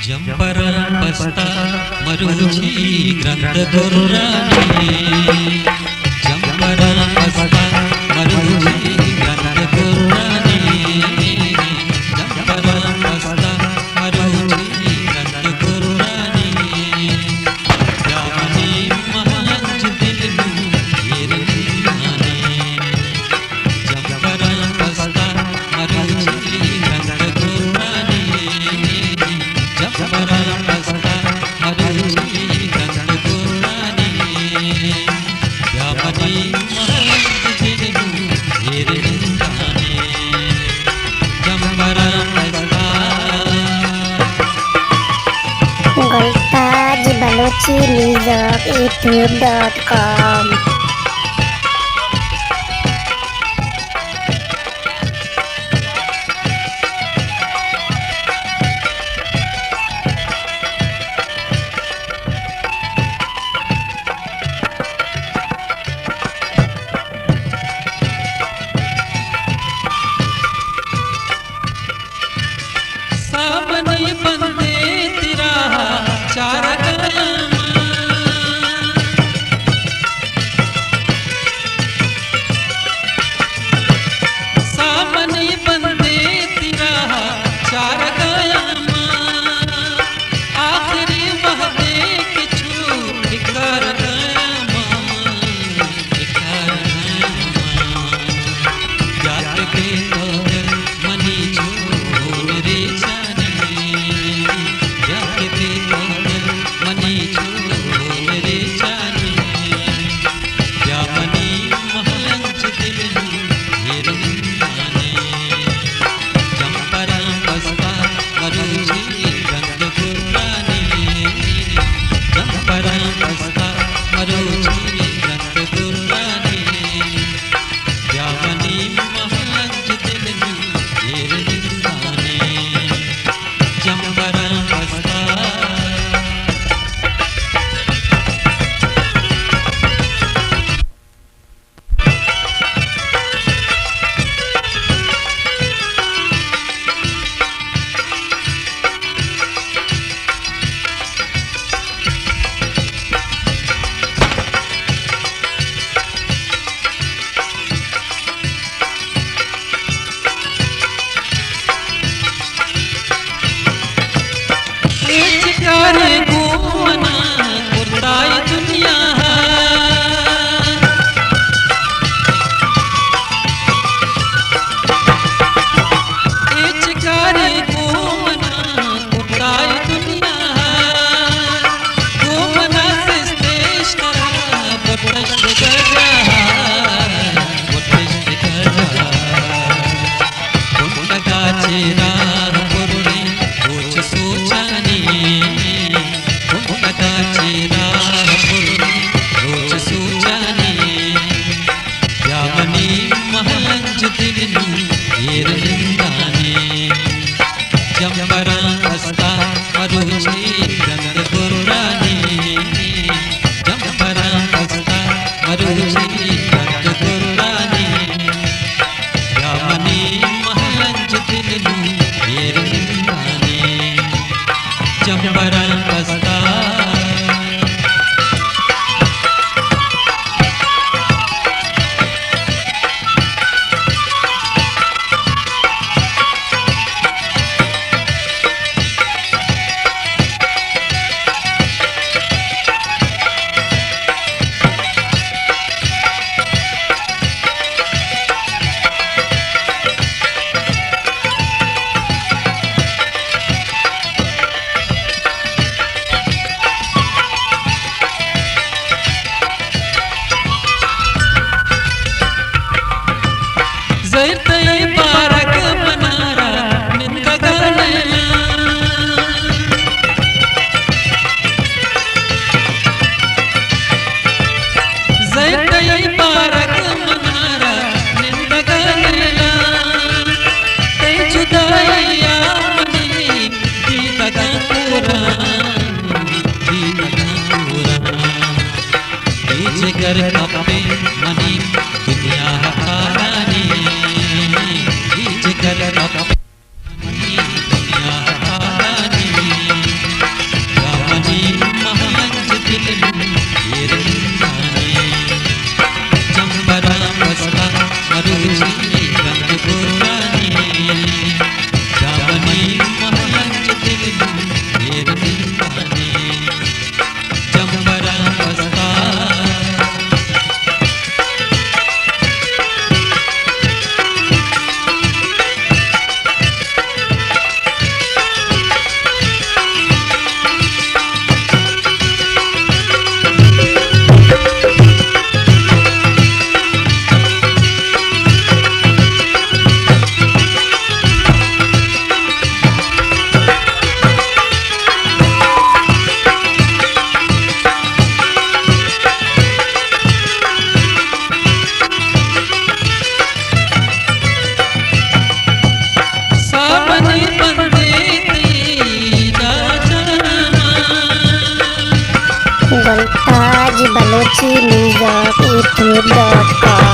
jumper pasta मरुची ग्रंथ गुर्रानी jumper pasta मरुची ग्रंथ गुर्रानी jumper pasta मरुची ग्रंथ गुर्रानी यामनी महंज दिल नू येरनी जंपर पस्ता मरुची ग्रंथ गुर्रानी जंपर पस्ता मरुची ग्रंथ गुर्रानी यामनी महंज दिल नू येरनी जंपर पस्ता Goltaj Balochi Music YouTube.com सामने बंदे तेरा चार कदम सामने बंदे तेरा चार कदम आखिरी वहदे किछु ठिकर याद के तोर मनी छोड़ रे जानी याद के तोर मनी छोड़ रे जानी या मनी महंज दिल नू येरनी जंपर पस्ता मरुची ग्रंथ गुर्रानी जंपर पस्ता मरुची ग्रंथ गुर्रानी यामनी महंज दिल नू येरनी जंपर पस्ता चिकारे घूमना कुर्ताई दुनिया चिकारे घूमना कुर्ताई दुनिया घूमना से श्रेष्ठ बतश गया उनका चेहरा पुरनी कुछ सोचानी उनका चेहरा पुरनी कुछ सोचानी यामनी महंज दिल नू येरनी जंपर पस्ता मरुची ग्रंथ गुर्रानी जंपर पस्ता मरुची ग्रंथ गुर्रानी यामनी महंज दिल नू येरनी जंपर पस्ता जैतई बारक मनारा निंदा गाना जैतई बारक मनारा निंदा गाना ते जुदाइया मनी दीदा पूरा नीचे कर कपे मनी दुनिया हरानी नीचे कर कपे मनी दुनिया हरानी alucinizakeyoutube.com